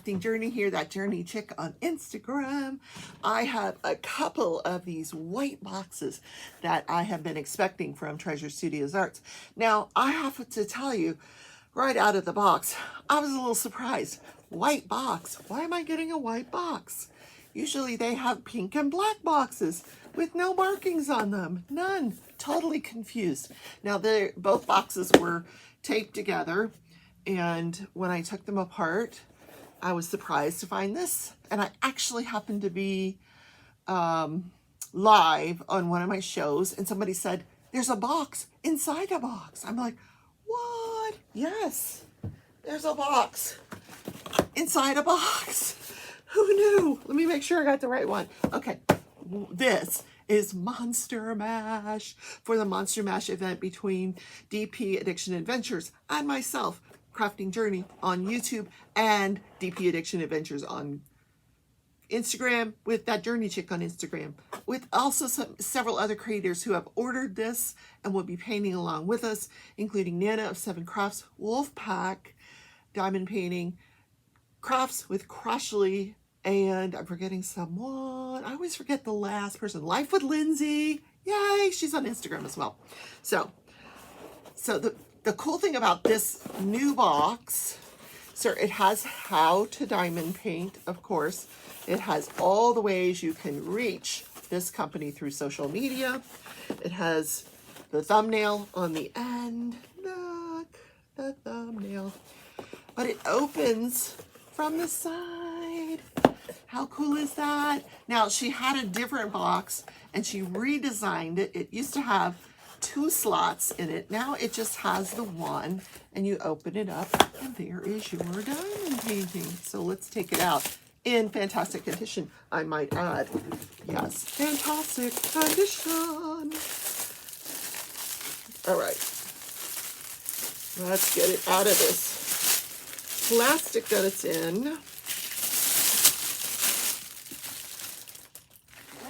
crafting journey here, that journey chick on Instagram. I have a couple of these white boxes that I have been expecting from Treasure Studios Arts. Now, I have to tell you, right out of the box, I was a little surprised. White box. Why am I getting a white box? Usually they have pink and black boxes with no markings on them. None. Totally confused. Now, both boxes were taped together, and when I took them apart, I was surprised to find this. And I actually happened to be live on one of my shows, and somebody said, there's a box inside a box. I'm like, what? Yes, there's a box inside a box. Who knew? Let me make sure I got the right one. Okay, this is Monster Mash for the Monster Mash event between DP Addiction Adventures and myself, Crafting Journey on YouTube and DP Addiction Adventures on Instagram, with that journey chick on Instagram, with also several other creators who have ordered this and will be painting along with us, including Nana of 7 Crafts, Wolfpack, Diamond Painting, Crafts with Crashly, and I'm forgetting someone. I always forget the last person. Life with Lindsay. Yay, she's on Instagram as well. So the cool thing about this new box, so it has how to diamond paint, of course. It has all the ways you can reach this company through social media. It has the thumbnail on the end. Look, the thumbnail. But it opens from the side. How cool is that? Now, she had a different box and she redesigned it. It used to have 2 slots in it. Now it just has the one, and you open it up and there is your diamond painting. So let's take it out. In fantastic condition, I might add. Yes, fantastic condition. All right. Let's get it out of this plastic that it's in.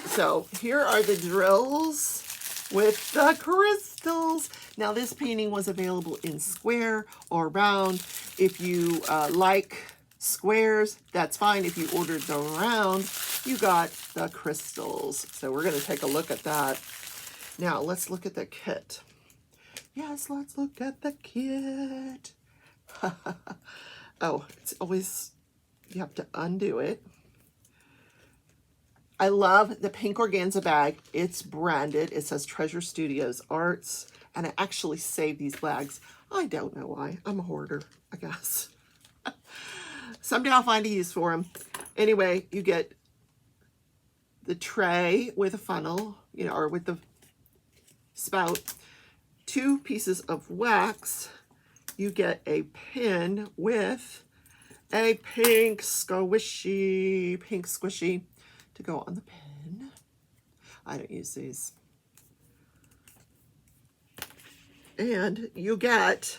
So here are the drills with the crystals. Now, this painting was available in square or round. If you like squares, that's fine. If you ordered the round, you got the crystals. So we're going to take a look at that. Now, let's look at the kit. Yes, let's look at the kit. Oh, it's always, you have to undo it. I love the pink organza bag. It's branded. It says Treasure Studios Arts. And I actually saved these bags. I don't know why. I'm a hoarder, I guess. Someday I'll find a use for them. Anyway, you get the tray with a funnel, you know, or with the spout, 2 pieces of wax. You get a pin with a pink squishy to go on the pin. I don't use these. And you get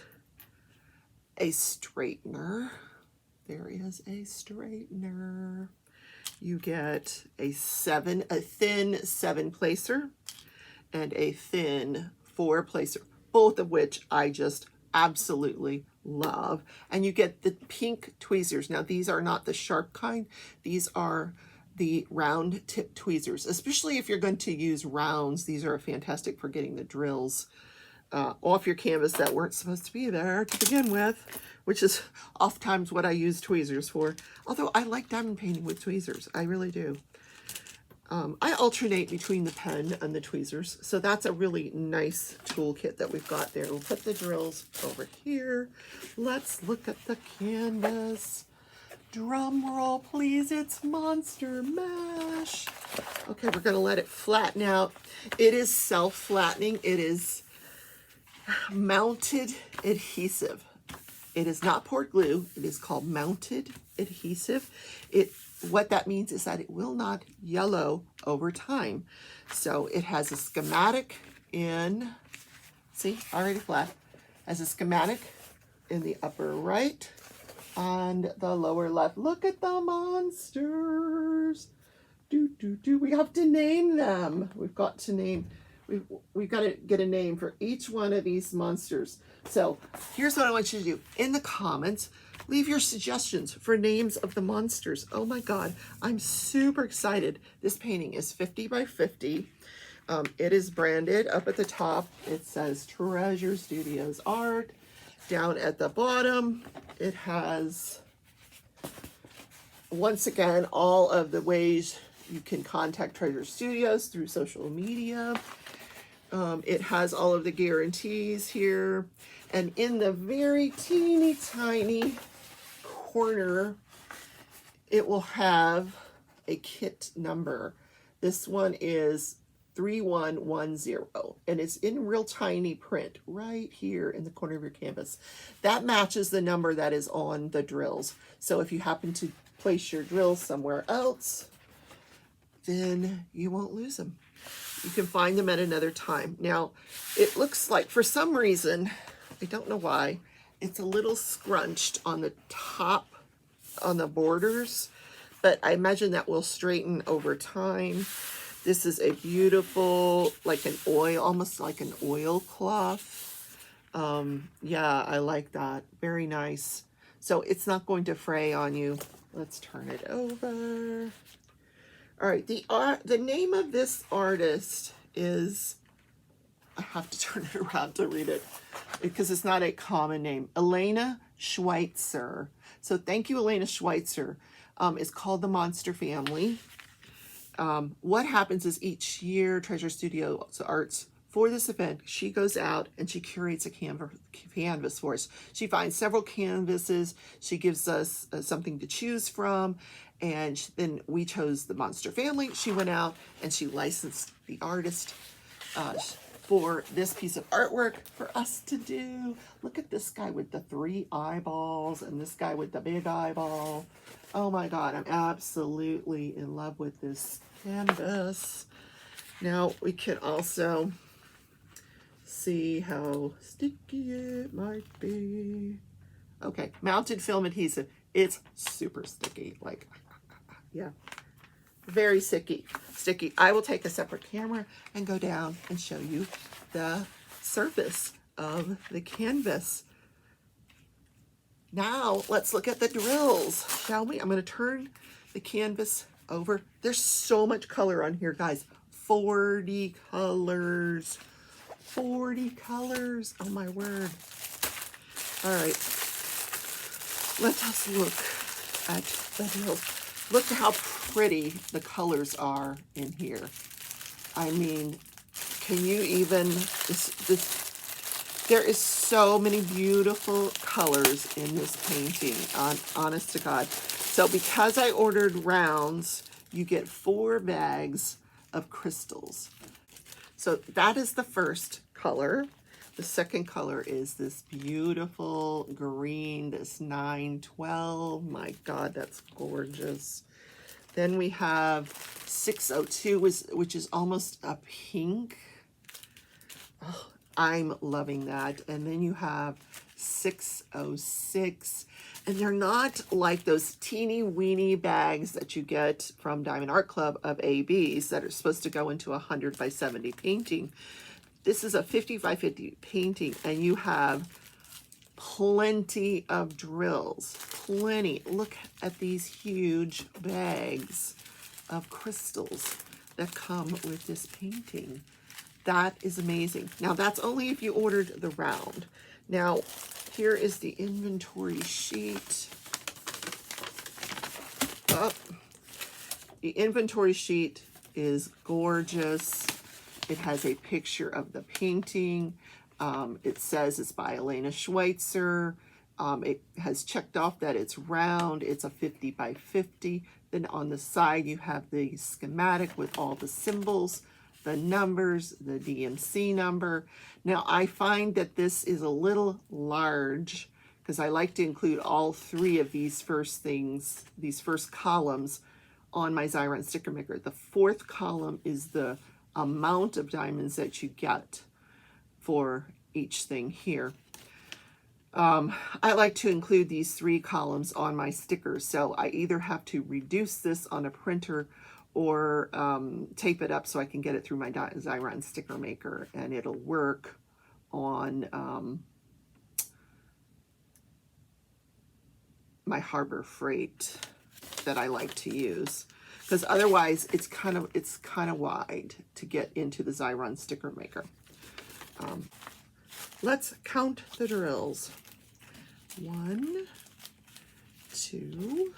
a straightener. There is a straightener. You get a thin 7 placer and a thin 4 placer, both of which I just absolutely love. And you get the pink tweezers. Now, these are not the sharp kind. These are the round tip tweezers, especially if you're going to use rounds. These are fantastic for getting the drills off your canvas that weren't supposed to be there to begin with, which is oftentimes what I use tweezers for. Although I like diamond painting with tweezers, I really do. I alternate between the pen and the tweezers, so that's a really nice toolkit that we've got there. We'll put the drills over here. Let's look at the canvas. Drum roll, please. It's Monster Mash. Okay, we're going to let it flatten out. It is self-flattening. It is mounted adhesive. It is not poured glue. It is called mounted adhesive. What that means is that it will not yellow over time. So it has a schematic in, see, already flat, has a schematic in the upper right and the lower left. Look at the monsters. We have to name them. We've got to name. We've got to get a name for each one of these monsters. So here's what I want you to do. In the comments, leave your suggestions for names of the monsters. Oh my God, I'm super excited. This painting is 50 by 50. It is branded. Up at the top, it says Treasure Studios Art. Down at the bottom, it has, once again, all of the ways you can contact Treasure Studios through social media. It has all of the guarantees here. And in the very teeny tiny corner, it will have a kit number. This one is 3110, and it's in real tiny print right here in the corner of your canvas. That matches the number that is on the drills. So if you happen to place your drills somewhere else, then you won't lose them. You can find them at another time. Now, it looks like, for some reason, I don't know why, it's a little scrunched on the top, on the borders, but I imagine that will straighten over time. This is a beautiful, like an oil, almost like an oilcloth. Yeah, I like that. Very nice. So it's not going to fray on you. Let's turn it over. All right, the name of this artist is, I have to turn it around to read it because it's not a common name. Elena Schweitzer. So thank you, Elena Schweitzer. It's called The Monster Family. What happens is each year, Treasure Studios Arts, for this event, she goes out and she curates a canvas for us. She finds several canvases. She gives us something to choose from. And then we chose the Monster Family. She went out and she licensed the artist for this piece of artwork for us to do. Look at this guy with the 3 eyeballs and this guy with the big eyeball. Oh my God, I'm absolutely in love with this canvas. Now we can also see how sticky it might be. Okay, mounted film adhesive. It's super sticky, like, yeah, very sticky. I will take a separate camera and go down and show you the surface of the canvas. Now let's look at the drills, shall we? I'm going to turn the canvas over. There's so much color on here, guys. 40 colors. 40 colors. Oh my word. All right. Let us look at the drills. Look at how pretty the colors are in here. I mean, can you even, there is so many beautiful colors in this painting, honest to God. So because I ordered rounds, you get 4 bags of crystals. So that is the first color. The second color is this beautiful green, this 912. My God, that's gorgeous. Then we have 602, which is almost a pink. Oh, I'm loving that. And then you have 606. And they're not like those teeny weeny bags that you get from Diamond Art Club of ABs that are supposed to go into a 100 by 70 painting. This is a 50 by 50 painting, and you have plenty of drills, plenty. Look at these huge bags of crystals that come with this painting. That is amazing. Now, that's only if you ordered the round. Now, here is the inventory sheet. Oh, the inventory sheet is gorgeous. It has a picture of the painting. It says it's by Elena Schweitzer. It has checked off that it's round. It's a 50 by 50. Then on the side, you have the schematic with all the symbols, the numbers, the DMC number. Now, I find that this is a little large because I like to include all 3 of these first things, these first columns on my Xyron sticker maker. The 4th column is the amount of diamonds that you get for each thing here. I like to include these 3 columns on my stickers, so I either have to reduce this on a printer or tape it up so I can get it through my Xyron sticker maker, and it'll work on my Harbor Freight that I like to use, because otherwise it's kind of wide to get into the Xyron sticker maker. Let's count the drills. 1, 2,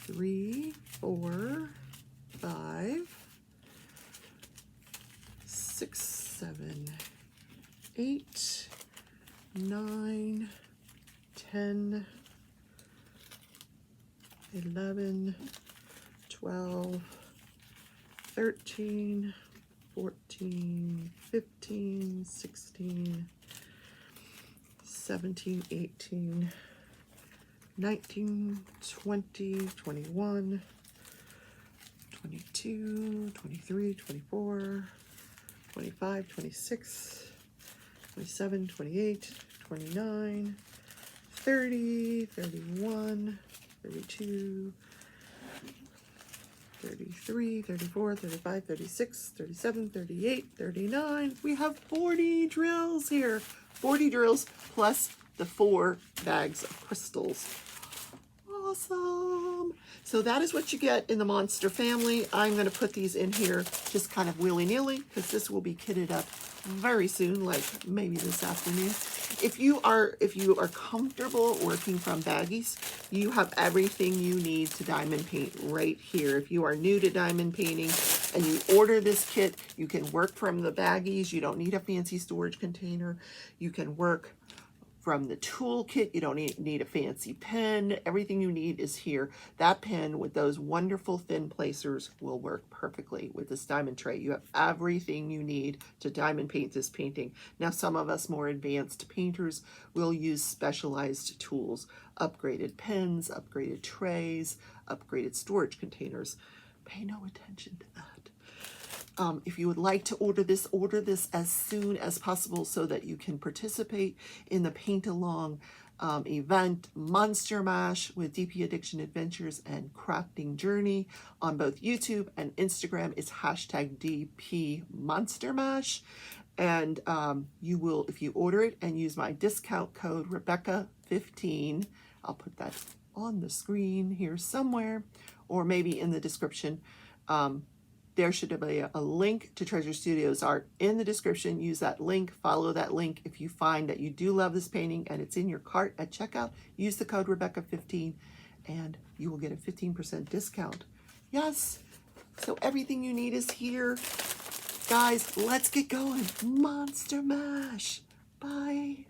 3, 4, 5, 6, 7, 8, 9, 10, 11, 12, 13, 14, 15, 16, 17, 18, 19, 20, 21, 22, 23, 24, 25, 26, 27, 28, 29, 30, 31, 32, 33, 34, 35, 36, 37, 38, 39. We have 40 drills here. 40 drills plus the 4 bags of crystals. Awesome. So that is what you get in the monster family. I'm going to put these in here just kind of willy-nilly, because this will be kitted up very soon, like maybe this afternoon. If you are comfortable working from baggies, you have everything you need to diamond paint right here. If you are new to diamond painting and you order this kit, you can work from the baggies. You don't need a fancy storage container. You can work from the toolkit. You don't need a fancy pen. Everything you need is here. That pen with those wonderful thin placers will work perfectly with this diamond tray. You have everything you need to diamond paint this painting. Now, some of us more advanced painters will use specialized tools, upgraded pens, upgraded trays, upgraded storage containers. Pay no attention to that. If you would like to order this as soon as possible so that you can participate in the Paint Along event, Monster Mash with DP Addiction Adventures and Crafting Journey on both YouTube and Instagram. It's hashtag DP Monster Mash. And you will, if you order it and use my discount code Rebecca15, I'll put that on the screen here somewhere, or maybe in the description. There should be a link to Treasure Studios art in the description. Use that link, follow that link. If you find that you do love this painting and it's in your cart at checkout, use the code Rebecca15 and you will get a 15% discount. Yes, so everything you need is here. Guys, let's get going. Monster Mash. Bye.